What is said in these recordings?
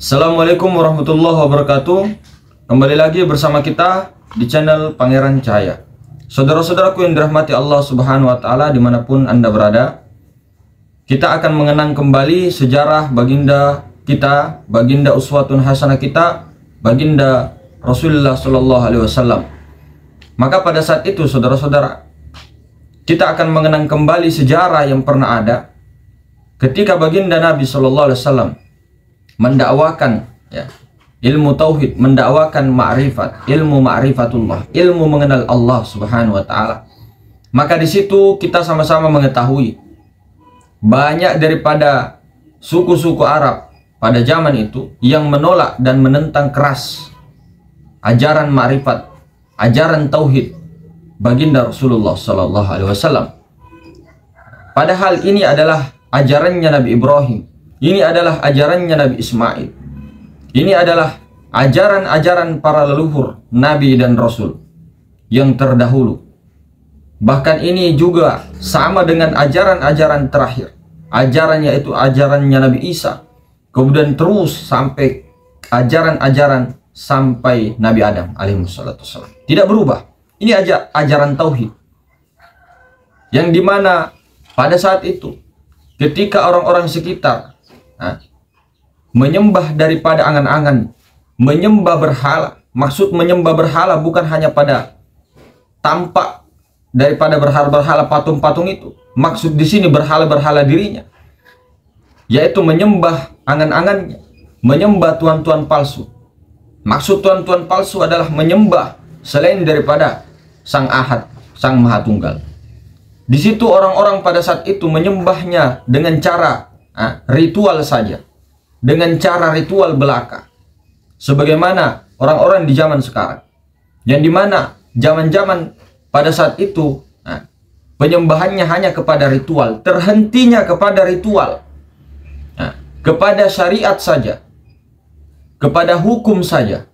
Assalamualaikum warahmatullahi wabarakatuh. Kembali lagi bersama kita di channel Pangeran Cahaya. Saudara-saudaraku yang dirahmati Allah Subhanahu wa Ta'ala, dimanapun Anda berada, kita akan mengenang kembali sejarah baginda kita, baginda uswatun hasanah kita, baginda Rasulullah Shallallahu Alaihi Wasallam. Maka pada saat itu, saudara-saudara, kita akan mengenang kembali sejarah yang pernah ada ketika baginda Nabi Shallallahu Alaihi Wasallam mendakwakan ilmu tauhid, mendakwakan ma'rifat, ilmu ma'rifatullah, ilmu mengenal Allah Subhanahu wa Ta'ala. Maka di situ kita sama-sama mengetahui banyak daripada suku-suku Arab pada zaman itu yang menolak dan menentang keras ajaran ma'rifat, ajaran tauhid baginda Rasulullah Sallallahu Alaihi Wasallam. Padahal ini adalah ajarannya Nabi Ibrahim, ini adalah ajarannya Nabi Ismail, ini adalah ajaran-ajaran para leluhur Nabi dan Rasul yang terdahulu. Bahkan ini juga sama dengan ajaran-ajaran terakhir, ajarannya itu ajarannya Nabi Isa, kemudian terus sampai ajaran-ajaran sampai Nabi Adam alaihissalam. Tidak berubah. Ini ajaran tauhid, yang dimana pada saat itu ketika orang-orang sekitar menyembah daripada angan-angan, menyembah berhala. Maksud menyembah berhala bukan hanya pada tampak daripada berhala-berhala, patung-patung itu. Maksud di sini berhala-berhala dirinya, yaitu menyembah angan-angannya, menyembah tuan-tuan palsu. Maksud tuan-tuan palsu adalah menyembah selain daripada Sang Ahad, Sang Maha Tunggal. Di situ orang-orang pada saat itu menyembahnya dengan cara ritual saja, dengan cara ritual belaka, sebagaimana orang-orang di zaman sekarang, yang dimana zaman-zaman pada saat itu penyembahannya hanya kepada ritual, terhentinya kepada ritual, kepada syariat saja, kepada hukum saja.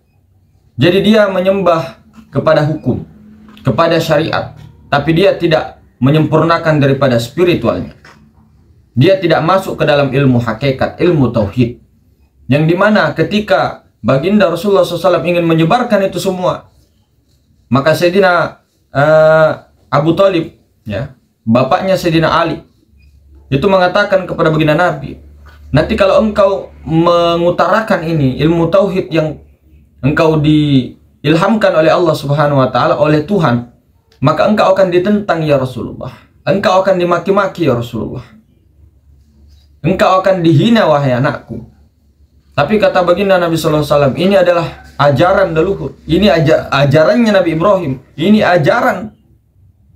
Jadi dia menyembah kepada hukum, kepada syariat, tapi dia tidak menyempurnakan daripada spiritualnya. Dia tidak masuk ke dalam ilmu hakikat, ilmu tauhid, yang dimana ketika baginda Rasulullah SAW ingin menyebarkan itu semua, maka Sayyidina Abu Thalib, bapaknya Sayyidina Ali, itu mengatakan kepada baginda Nabi, nanti kalau engkau mengutarakan ini ilmu tauhid yang engkau diilhamkan oleh Allah Subhanahu wa Ta'ala, oleh Tuhan, maka engkau akan ditentang ya Rasulullah, engkau akan dimaki-maki ya Rasulullah, engkau akan dihina wahai anakku. Tapi kata baginda Nabi SAW, ini adalah ajaran leluhur, ini ajarannya Nabi Ibrahim, ini ajaran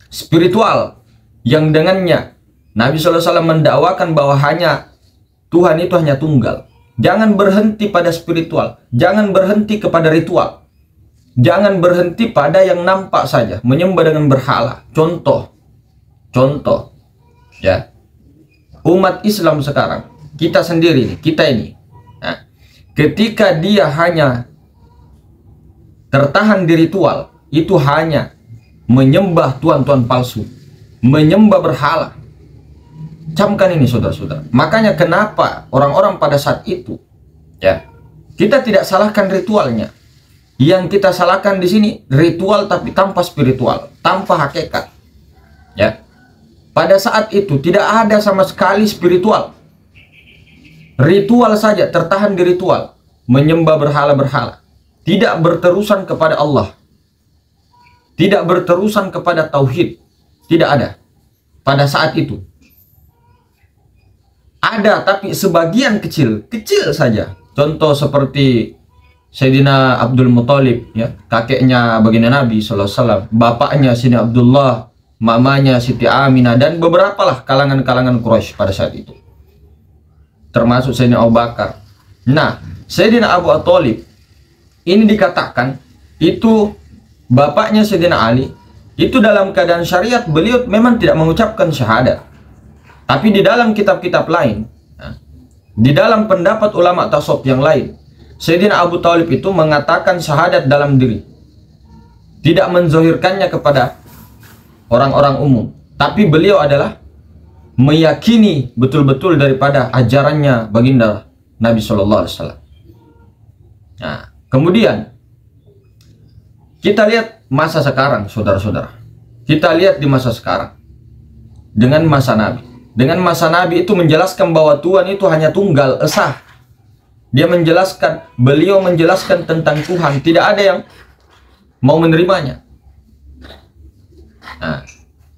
spiritual yang dengannya Nabi SAW mendakwakan bahwa hanya Tuhan itu hanya tunggal. Jangan berhenti pada spiritual, jangan berhenti kepada ritual, jangan berhenti pada yang nampak saja, menyembah dengan berhala. Contoh ya, umat Islam sekarang, kita sendiri, kita ini, ketika dia hanya tertahan di ritual, itu hanya menyembah tuan-tuan palsu, menyembah berhala. Camkan ini saudara-saudara. Makanya kenapa orang-orang pada saat itu, kita tidak salahkan ritualnya. Yang kita salahkan di sini ritual tapi tanpa spiritual, tanpa hakikat. Pada saat itu tidak ada sama sekali spiritual. Ritual saja, tertahan di ritual, menyembah berhala-berhala, tidak berterusan kepada Allah, tidak berterusan kepada tauhid, tidak ada pada saat itu. Ada tapi sebagian kecil saja. Contoh seperti Sayyidina Abdul Muthalib, kakeknya baginda Nabi SAW, bapaknya Sayyidina Abdullah, mamanya Siti Aminah, dan beberapa lah kalangan-kalangan Quraisy pada saat itu, termasuk Sayyidina Abu Bakar. Nah, Sayyidina Abu Thalib ini dikatakan itu bapaknya Sayyidina Ali, itu dalam keadaan syariat beliau memang tidak mengucapkan syahadat, tapi di dalam kitab-kitab lain, di dalam pendapat ulama tasawuf yang lain, Sayyidina Abu Thalib itu mengatakan syahadat dalam diri, tidak menzohirkannya kepada orang-orang umum, tapi beliau adalah meyakini betul-betul daripada ajarannya baginda Nabi Shallallahu Alaihi Wasallam. Nah, kemudian kita lihat masa sekarang, saudara-saudara. Kita lihat di masa sekarang dengan masa Nabi. Dengan masa Nabi itu menjelaskan bahwa Tuhan itu hanya tunggal, esa. Dia menjelaskan, beliau menjelaskan tentang Tuhan, tidak ada yang mau menerimanya. Nah,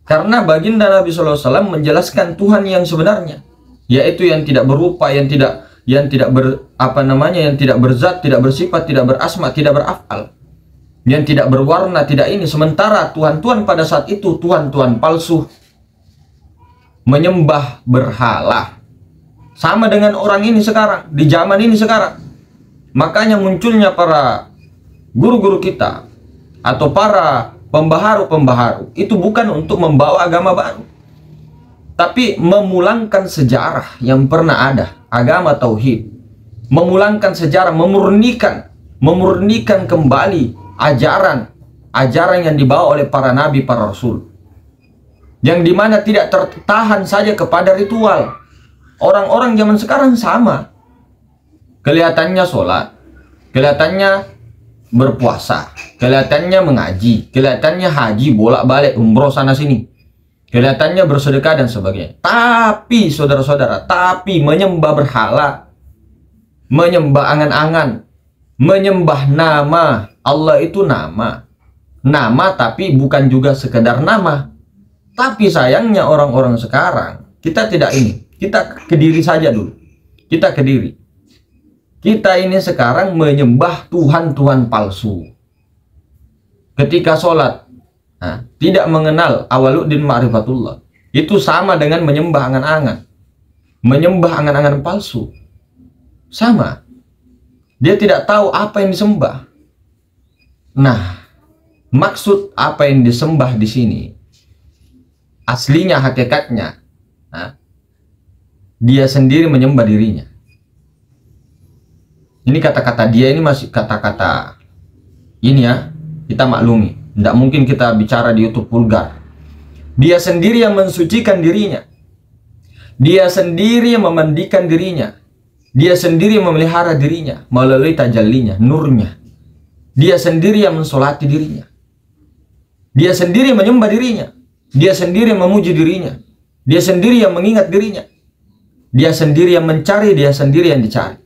karena baginda Nabi SAW menjelaskan Tuhan yang sebenarnya, yaitu yang tidak berupa, yang tidak berzat, tidak bersifat, tidak berasma, tidak berafal, yang tidak berwarna, tidak ini. Sementara Tuhan-Tuhan pada saat itu Tuhan-Tuhan palsu, menyembah berhala. Sama dengan orang ini sekarang, di zaman ini sekarang. Makanya munculnya para guru-guru kita atau para pembaharu-pembaharu itu bukan untuk membawa agama baru, tapi memulangkan sejarah yang pernah ada, agama tauhid. Memulangkan sejarah, memurnikan kembali ajaran yang dibawa oleh para nabi, para rasul, yang dimana tidak tertahan saja kepada ritual. Orang-orang zaman sekarang sama, kelihatannya sholat, kelihatannya berpuasa, kelihatannya mengaji, kelihatannya haji bolak-balik umroh sana sini, kelihatannya bersedekah dan sebagainya. Tapi saudara-saudara, tapi menyembah berhala, menyembah angan-angan, menyembah nama. Allah itu nama tapi bukan juga sekedar nama. Tapi sayangnya orang-orang sekarang, kita tidak ini. Kita ke diri saja dulu. Kita ke diri. Kita ini sekarang menyembah Tuhan-Tuhan palsu. Ketika sholat, tidak mengenal awaluddin ma'rifatullah, itu sama dengan menyembah angan-angan. Menyembah angan-angan palsu. Sama. Dia tidak tahu apa yang disembah. Nah, maksud apa yang disembah di sini, aslinya, hakikatnya, dia sendiri menyembah dirinya. Ini kata-kata dia ini masih kata-kata ini ya, kita maklumi. Tidak mungkin kita bicara di YouTube vulgar. Dia sendiri yang mensucikan dirinya. Dia sendiri yang memandikan dirinya. Dia sendiri yang memelihara dirinya melalui tajallinya, nurnya. Dia sendiri yang mensolati dirinya. Dia sendiri yang menyembah dirinya. Dia sendiri yang memuji dirinya. Dia sendiri yang mengingat dirinya. Dia sendiri yang mencari, dia sendiri yang dicari.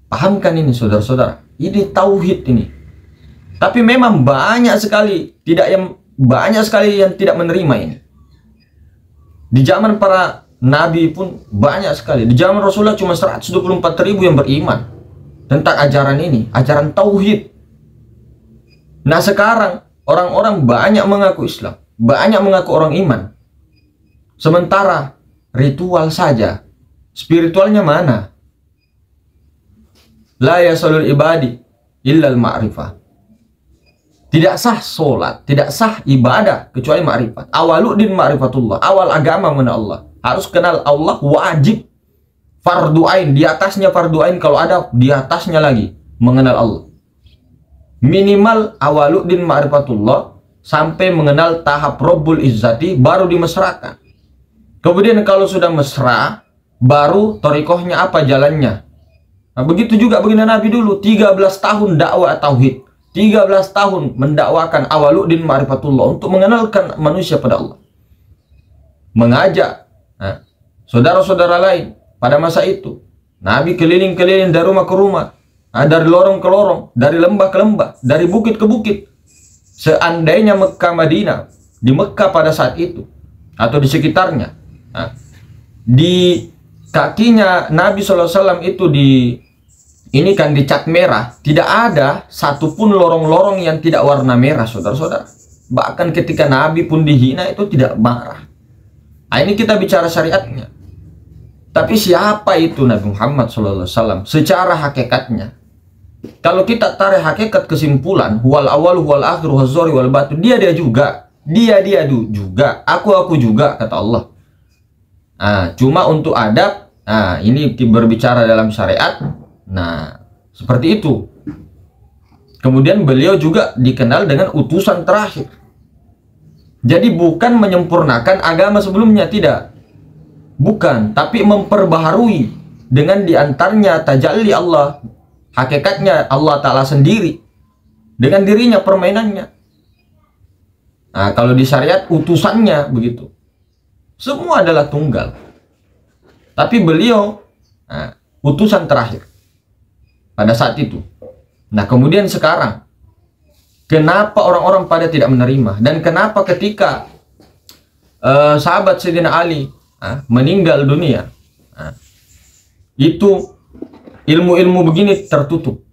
Pahamkan ini saudara-saudara. Ini tauhid ini. Tapi memang banyak sekali yang tidak menerima ini. Di zaman para nabi pun banyak sekali. Di zaman Rasulullah cuma 124.000 yang beriman tentang ajaran ini, ajaran tauhid. Nah sekarang orang-orang banyak mengaku Islam, banyak mengaku orang iman. Sementara ritual saja, spiritualnya mana? La yasalul ibadi illal ma'rifah. Tidak sah solat, tidak sah ibadah kecuali ma'rifat. Awaluddin ma'rifatullah. Awal agama mana Allah. Harus kenal Allah, wajib. Fardu ain, di atasnya fardu ain, kalau ada di atasnya lagi mengenal Allah. Minimal awaluddin ma'rifatullah sampai mengenal tahap Rabbul Izzati, baru dimesrakan. Kemudian kalau sudah mesra, baru torikohnya apa jalannya. Nah, begitu juga baginda Nabi dulu, 13 tahun dakwah tauhid, 13 tahun mendakwakan awaluddin ma'rifatullah untuk mengenalkan manusia pada Allah. Mengajak saudara-saudara lain pada masa itu. Nabi keliling-keliling dari rumah ke rumah, dari lorong ke lorong, dari lembah ke lembah, dari bukit ke bukit. Seandainya Mekah Madinah, di Mekah pada saat itu atau di sekitarnya, di kakinya Nabi SAW itu ini kan dicat merah, tidak ada satupun lorong-lorong yang tidak warna merah, saudara-saudara. Bahkan ketika Nabi pun dihina itu tidak marah. Nah, ini kita bicara syariatnya. Tapi siapa itu Nabi Muhammad SAW secara hakikatnya? Kalau kita tarik hakikat kesimpulan, huwal awal, huwal akhir, huwal zahir, huwal batin, dia juga, dia juga, aku juga, kata Allah. Cuma untuk adab, ini berbicara dalam syariat. Nah, seperti itu. Kemudian beliau juga dikenal dengan utusan terakhir. Jadi bukan menyempurnakan agama sebelumnya, tidak. Bukan, tapi memperbaharui dengan diantaranya tajalli Allah. Hakikatnya Allah Ta'ala sendiri dengan dirinya permainannya. Nah, kalau di syariat utusannya begitu. Semua adalah tunggal. Tapi beliau utusan terakhir pada saat itu. Nah, kemudian sekarang kenapa orang-orang pada tidak menerima, dan kenapa ketika sahabat Sayyidina Ali meninggal dunia, itu ilmu-ilmu begini tertutup,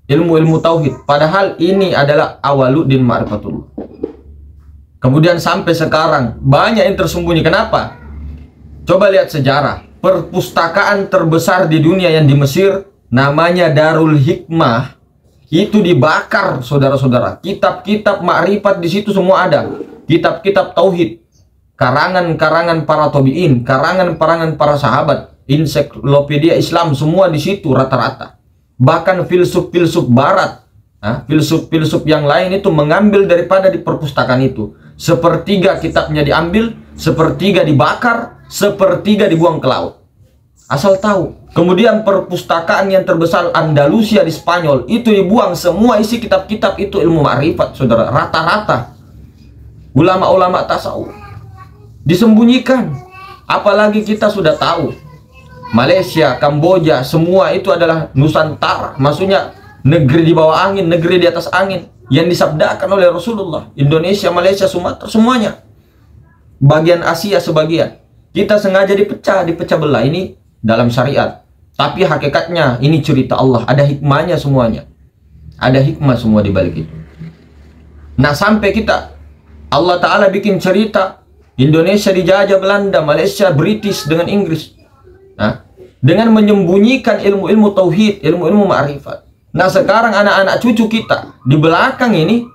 ilmu-ilmu tauhid, padahal ini adalah awaluddin ma'rifatullah. Kemudian sampai sekarang banyak yang tersembunyi. Kenapa? Coba lihat sejarah. Perpustakaan terbesar di dunia yang di Mesir namanya Darul Hikmah, itu dibakar, saudara-saudara. Kitab-kitab makrifat di situ semua ada. Kitab-kitab tauhid, karangan-karangan para tabi'in, karangan-karangan para sahabat, ensiklopedia Islam, semua di situ rata-rata. Bahkan filsuf-filsuf barat, filsuf-filsuf yang lain itu mengambil daripada di perpustakaan itu. Sepertiga kitabnya diambil, sepertiga dibakar, sepertiga dibuang ke laut. Asal tahu. Kemudian perpustakaan yang terbesar Andalusia di Spanyol itu dibuang, semua isi kitab-kitab itu ilmu ma'rifat, saudara. Rata-rata ulama-ulama tasawuf disembunyikan. Apalagi kita sudah tahu Malaysia, Kamboja, semua itu adalah Nusantara, maksudnya negeri di bawah angin, negeri di atas angin, yang disabdakan oleh Rasulullah. Indonesia, Malaysia, Sumatera, semuanya. Bagian Asia sebagian. Kita sengaja dipecah belah ini dalam syariat. Tapi hakikatnya ini cerita Allah, ada hikmahnya semuanya. Ada hikmah semua di balik itu. Nah, sampai kita Allah Ta'ala bikin cerita Indonesia dijajah Belanda, Malaysia, British dengan Inggris. Nah, dengan menyembunyikan ilmu-ilmu tauhid, ilmu-ilmu ma'rifat. Nah, sekarang anak-anak cucu kita di belakang ini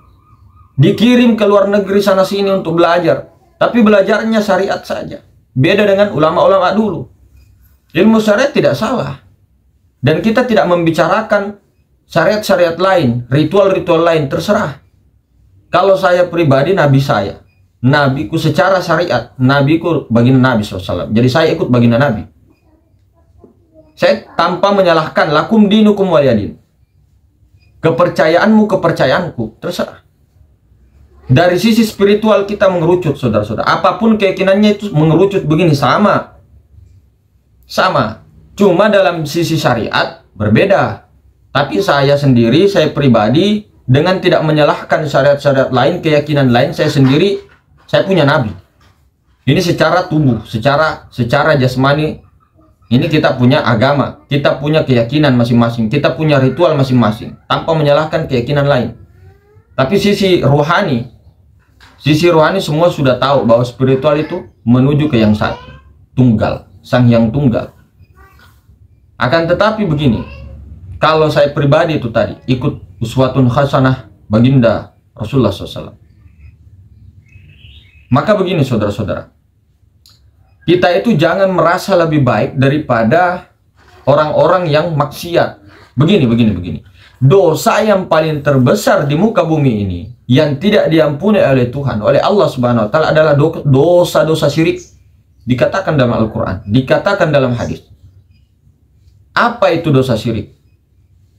dikirim ke luar negeri sana sini untuk belajar, tapi belajarnya syariat saja. Beda dengan ulama-ulama dulu. Ilmu syariat tidak salah, dan kita tidak membicarakan syariat-syariat lain, ritual-ritual lain, terserah. Kalau saya pribadi, nabi saya, nabiku secara syariat, nabiku baginda Nabi SAW, jadi saya ikut baginda Nabi. Saya tanpa menyalahkan, lakum dinukum waliyadin. Kepercayaanmu, kepercayaanku, terserah. Dari sisi spiritual kita mengerucut, saudara-saudara. Apapun keyakinannya itu mengerucut begini, sama. Cuma dalam sisi syariat berbeda. Tapi saya sendiri, saya pribadi, dengan tidak menyalahkan syariat-syariat lain, keyakinan lain, saya sendiri, saya punya nabi. Ini secara tubuh, secara jasmani. Ini kita punya agama, kita punya keyakinan masing-masing, kita punya ritual masing-masing, tanpa menyalahkan keyakinan lain. Tapi sisi rohani semua sudah tahu bahwa spiritual itu menuju ke yang satu, tunggal, sang yang tunggal. Akan tetapi begini, kalau saya pribadi itu tadi ikut uswatun hasanah baginda Rasulullah SAW. Maka begini, saudara-saudara, kita itu jangan merasa lebih baik daripada orang-orang yang maksiat. Begini. Dosa yang paling terbesar di muka bumi ini, yang tidak diampuni oleh Tuhan, oleh Allah Subhanahu wa Ta'ala, adalah dosa-dosa syirik. Dikatakan dalam Al-Quran, dikatakan dalam hadis. Apa itu dosa syirik?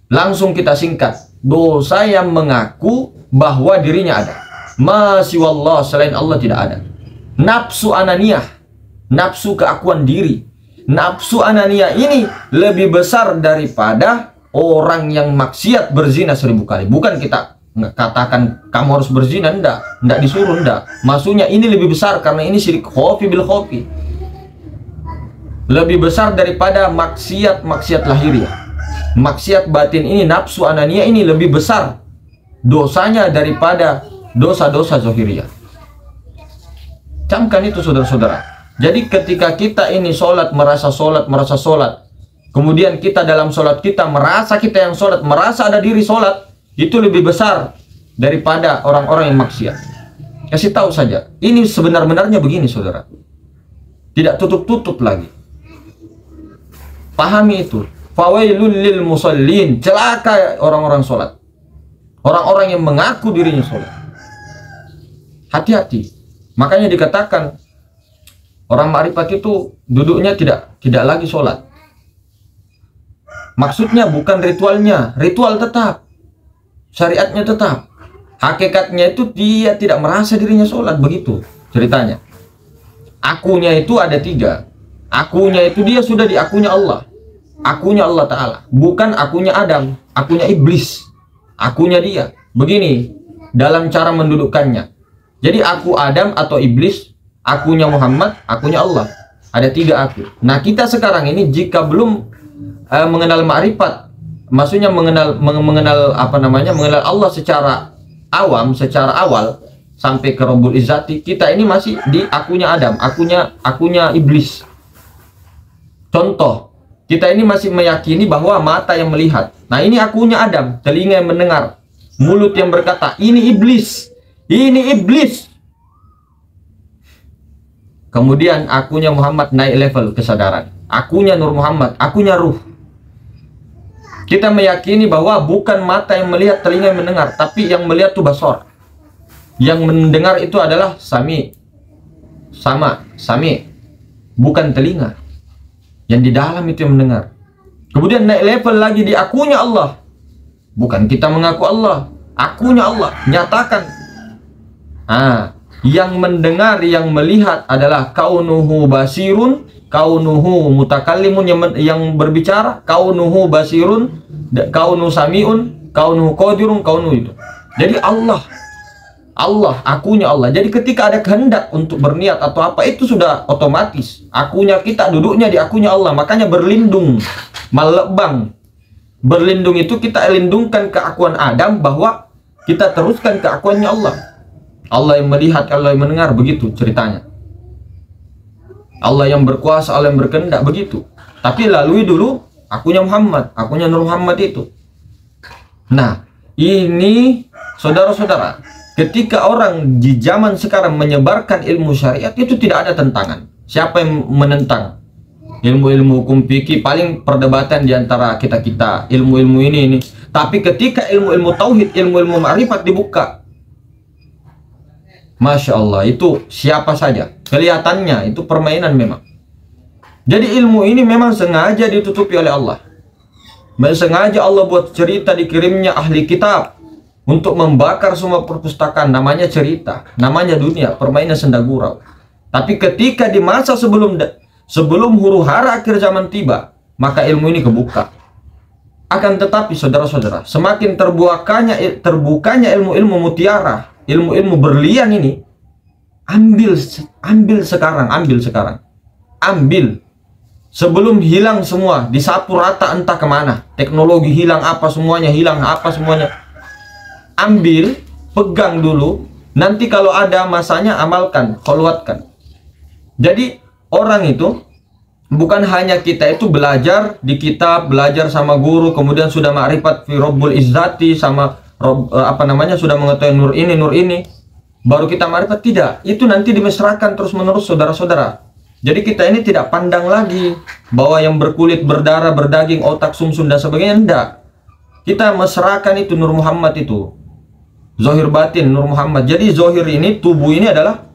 Langsung kita singkat. Dosa yang mengaku bahwa dirinya ada. Masiwallah, selain Allah tidak ada. Nafsu ananiyah, nafsu keakuan diri. Nafsu anania ini lebih besar daripada orang yang maksiat berzina 1000 kali. Bukan kita katakan kamu harus berzina, enggak disuruh, enggak. Maksudnya ini lebih besar karena ini syirik khofi bil khofi. Lebih besar daripada maksiat lahiriah. Maksiat batin ini, nafsu anania ini lebih besar dosanya daripada dosa-dosa zahiriyah. Camkan itu, saudara-saudara. Jadi ketika kita ini merasa sholat, kemudian kita dalam sholat kita merasa kita yang sholat, merasa ada diri sholat, itu lebih besar daripada orang-orang yang maksiat. Kasih tahu saja, ini sebenar-benarnya begini, saudara. Tidak tutup-tutup lagi. Pahami itu. Fawailul lil musallin, celaka orang-orang sholat, orang-orang yang mengaku dirinya sholat. Hati-hati. Makanya dikatakan orang makrifat itu duduknya tidak lagi sholat. Maksudnya bukan ritualnya, ritual tetap, syariatnya tetap. Hakikatnya itu dia tidak merasa dirinya sholat, begitu ceritanya. Akunya itu ada 3. Akunya itu dia sudah di akunya Allah. Akunya Allah Ta'ala, bukan akunya Adam, akunya iblis. Akunya dia. Begini dalam cara mendudukkannya. Jadi aku Adam atau iblis, akunya Muhammad, akunya Allah. Ada 3 aku. Nah, kita sekarang ini jika belum mengenal ma'rifat, maksudnya mengenal apa namanya, mengenal Allah secara awam, secara awal sampai ke Rabbul Izzati, kita ini masih di akunya Adam, akunya iblis. Contoh, kita ini masih meyakini bahwa mata yang melihat. Nah, ini akunya Adam, telinga yang mendengar, mulut yang berkata, ini iblis, ini iblis. Kemudian akunya Muhammad naik level kesadaran, akunya Nur Muhammad, akunya ruh. Kita meyakini bahwa bukan mata yang melihat, telinga yang mendengar, tapi yang melihat itu basar. Yang mendengar itu adalah sami. Sami. Bukan telinga. Yang di dalam itu yang mendengar. Kemudian naik level lagi di akunya Allah. Bukan kita mengaku Allah, akunya Allah, nyatakan. Yang mendengar, yang melihat adalah kaunuhu basirun, kaunuhu mutakallimun, yang berbicara, kaunuhu basirun, kaunu samiun, kaunuhu qadirun, kaunu itu. Jadi Allah, akunya Allah. Jadi ketika ada kehendak untuk berniat atau apa, itu sudah otomatis. Akunya kita duduknya di akunya Allah. Makanya berlindung, melebang. Berlindung itu kita lindungkan keakuan Adam, bahwa kita teruskan keakuannya Allah. Allah yang melihat, Allah yang mendengar, begitu ceritanya. Allah yang berkuasa, Allah yang berkehendak, begitu. Tapi lalui dulu akunya Muhammad, akunya Nur Muhammad itu. Nah, ini saudara-saudara, ketika orang di zaman sekarang menyebarkan ilmu syariat, itu tidak ada tentangan. Siapa yang menentang? Ilmu-ilmu hukum fikih paling perdebatan di antara kita-kita, ilmu-ilmu ini. Tapi ketika ilmu-ilmu tauhid, ilmu-ilmu ma'rifat dibuka, Masya Allah, itu siapa saja kelihatannya itu permainan memang. Jadi ilmu ini memang sengaja ditutupi oleh Allah. Sengaja Allah buat cerita, dikirimnya ahli kitab untuk membakar semua perpustakaan. Namanya cerita, namanya dunia, permainan senda gurau. Tapi ketika di masa sebelum huru hara akhir zaman tiba, maka ilmu ini kebuka. Akan tetapi saudara-saudara, semakin terbukanya ilmu-ilmu mutiara, ilmu-ilmu berlian ini, ambil sekarang. Sebelum hilang semua, disapu rata entah kemana. Teknologi hilang, apa semuanya hilang, apa semuanya. Ambil, pegang dulu. Nanti kalau ada masanya, amalkan, keluarkan. Jadi orang itu bukan hanya kita itu belajar di kitab, belajar sama guru, kemudian sudah ma'rifat fi Rabbul Izzati, sama sudah mengetahui nur ini, baru kita ma'rifat. Tidak, itu nanti dimesrakan terus menerus saudara-saudara. Jadi kita ini tidak pandang lagi bahwa yang berkulit, berdarah, berdaging, otak, sumsum dan sebagainya, enggak. Kita mesrakan itu Nur Muhammad itu, zahir batin Nur Muhammad. Jadi zahir ini, tubuh ini adalah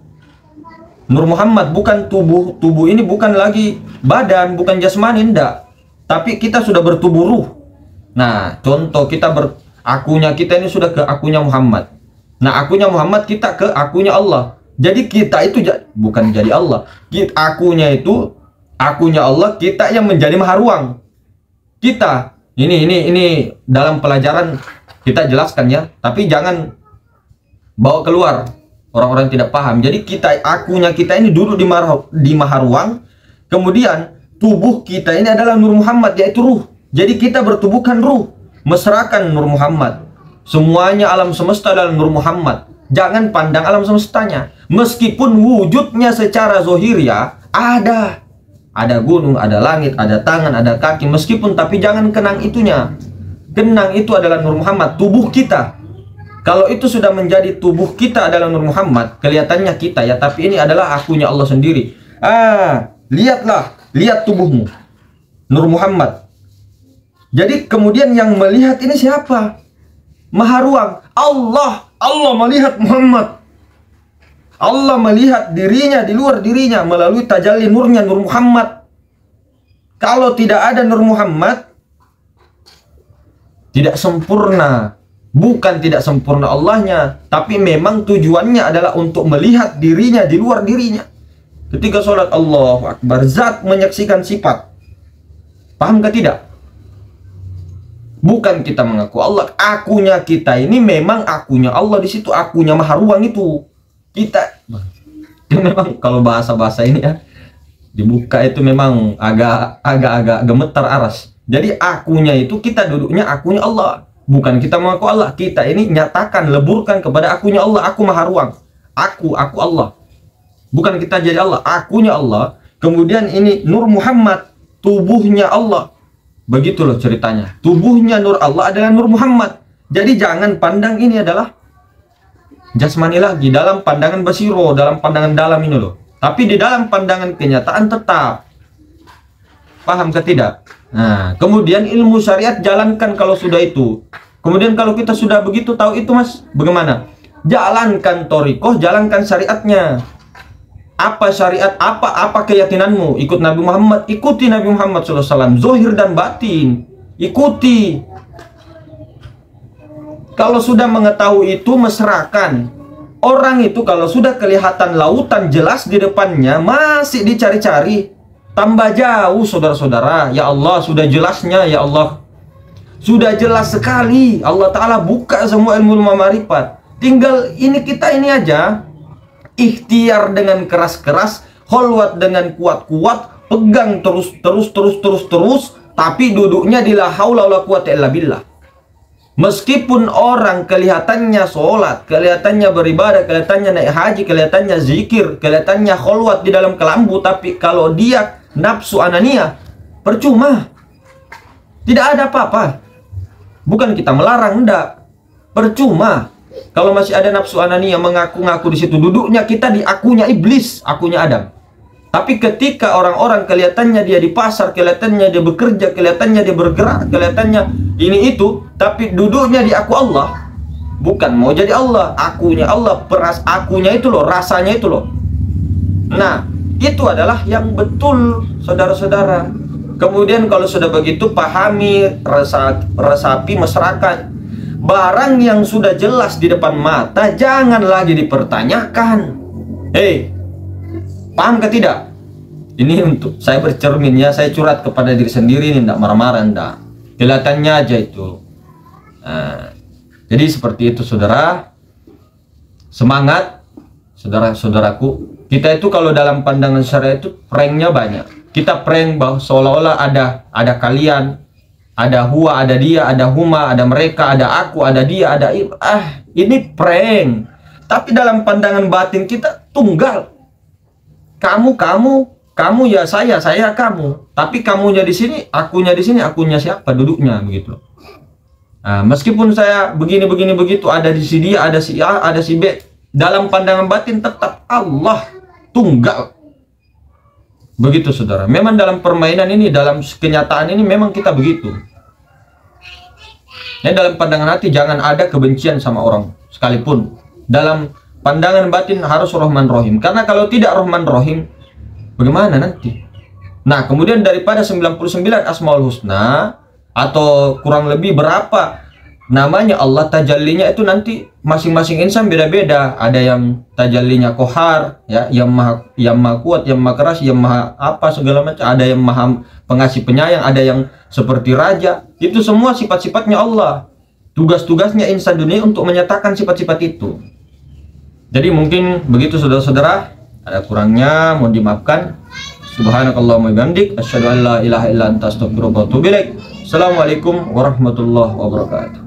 Nur Muhammad, bukan tubuh ini bukan lagi badan, bukan jasmani, enggak. Tapi kita sudah bertubuh ruh. Nah, contoh akunya kita ini sudah ke akunya Muhammad. Nah, akunya Muhammad kita ke akunya Allah. Jadi kita itu bukan jadi Allah. Akunya itu akunya Allah, kita yang menjadi maha ruang. Kita ini dalam pelajaran kita jelaskan ya, tapi jangan bawa keluar. Orang-orang tidak paham. Jadi akunya kita ini duduk di maha ruang. Kemudian tubuh kita ini adalah Nur Muhammad, yaitu ruh. Jadi kita bertubuhkan ruh, mesrakan Nur Muhammad. Semuanya alam semesta adalah Nur Muhammad. Jangan pandang alam semestanya. Meskipun wujudnya secara zohiria ada gunung, ada langit, ada tangan, ada kaki. Meskipun, tapi jangan kenang itunya. Kenang itu adalah Nur Muhammad, tubuh kita. Kalau itu sudah menjadi tubuh kita adalah Nur Muhammad, kelihatannya kita ya, tapi ini adalah akunya Allah sendiri. Lihat tubuhmu, Nur Muhammad. Jadi kemudian yang melihat ini siapa? Maha ruang, Allah melihat Muhammad. Allah melihat dirinya di luar dirinya melalui tajalli nurnya Nur Muhammad. Kalau tidak ada Nur Muhammad, Tidak sempurna. Bukan tidak sempurna Allahnya, tapi memang tujuannya adalah untuk melihat dirinya di luar dirinya. Ketika sholat Allahu Akbar, zat menyaksikan sifat. Paham ke tidak? Bukan kita mengaku Allah, akunya kita ini memang akunya Allah di situ, akunya Maha Ruang itu. Kita memang kalau bahasa-bahasa ini ya dibuka itu memang agak gemetar aras. Jadi akunya itu kita duduknya akunya Allah. Bukan kita mengaku Allah, kita ini nyatakan, leburkan kepada akunya Allah, aku Maha Ruang. Aku Allah. Bukan kita jadi Allah, akunya Allah. Kemudian ini Nur Muhammad, tubuhnya Allah. Begitu loh ceritanya. Tubuhnya Nur Allah adalah Nur Muhammad. Jadi jangan pandang ini adalah jasmani lagi, dalam pandangan basiro, dalam pandangan dalam ini loh. Tapi di dalam pandangan kenyataan tetap. Paham ke tidak? Nah, kemudian ilmu syariat jalankan kalau sudah itu. Kemudian kalau kita sudah begitu tahu itu, Mas, bagaimana? Jalankan torikoh, jalankan syariatnya. Apa syariat, apa keyakinanmu? Ikut Nabi Muhammad, ikuti Nabi Muhammad SAW, zohir dan batin, ikuti. Kalau sudah mengetahui itu, mesrakan. Orang itu kalau sudah kelihatan lautan jelas di depannya, masih dicari-cari, tambah jauh, saudara-saudara. Ya Allah, sudah jelasnya, ya Allah. Sudah jelas sekali. Allah Ta'ala buka semua ilmu ma'rifat. Tinggal ini kita ini aja. Ikhtiar dengan keras-keras, kholwat dengan kuat-kuat, pegang terus. Tapi duduknya di la haula wala quwata illa billah. Meskipun orang kelihatannya sholat, kelihatannya beribadah, kelihatannya naik haji, kelihatannya zikir, kelihatannya kholwat di dalam kelambu, tapi kalau dia nafsu anania, percuma. Tidak ada apa-apa. Bukan kita melarang, enggak. Percuma. Kalau masih ada nafsu anania mengaku-ngaku di situ, duduknya kita di akunya iblis, akunya Adam. Tapi ketika orang-orang kelihatannya dia di pasar, kelihatannya dia bekerja, kelihatannya dia bergerak, kelihatannya ini itu, tapi duduknya di aku Allah. Bukan mau jadi Allah, akunya Allah, akunya itu loh, rasanya itu loh. Nah, itu adalah yang betul, saudara-saudara. Kemudian kalau sudah begitu, pahami, resapi, mesrakan. Barang yang sudah jelas di depan mata, jangan lagi dipertanyakan. Paham ke tidak? Ini untuk saya bercermin ya, saya curhat kepada diri sendiri, ini enggak marah-marah, enggak. Kelihatannya aja itu. Nah, jadi seperti itu, saudara. Semangat, saudara-saudaraku. Kita itu kalau dalam pandangan syariat itu pranknya banyak. Kita prank bahwa seolah-olah ada kalian, ada huwa, ada dia, ada huma, ada mereka, ada aku, ada dia, ada ini prank. Tapi dalam pandangan batin kita tunggal. Kamu ya saya kamu. Tapi kamunya di sini, akunya di sini, akunya siapa duduknya begitu. Nah, meskipun saya begini begitu, ada di si dia, ada si A, ada si B, dalam pandangan batin tetap Allah tunggal. Begitu, saudara. Memang dalam permainan ini, dalam kenyataan ini memang kita begitu. Ya, dalam pandangan hati jangan ada kebencian sama orang sekalipun. Dalam pandangan batin harus Rahman Rahim. Karena kalau tidak Rahman Rahim, bagaimana nanti? Nah, kemudian daripada 99 Asmaul Husna atau kurang lebih berapa namanya Allah, tajallinya itu nanti masing-masing insan beda-beda. Ada yang tajallinya Qahar, ya, yang maha kuat, yang maha keras, yang maha apa segala macam. Ada yang maha pengasih penyayang, ada yang seperti raja. Itu semua sifat-sifatnya Allah. Tugas-tugasnya insan dunia untuk menyatakan sifat-sifat itu. Jadi mungkin begitu, saudara-saudara. Ada kurangnya mohon dimaafkan. Subhanakallahumma bihamdik, asyhadu an la ilaha illa anta astaghfiruka wa atubu ilaik. Assalamualaikum warahmatullahi wabarakatuh.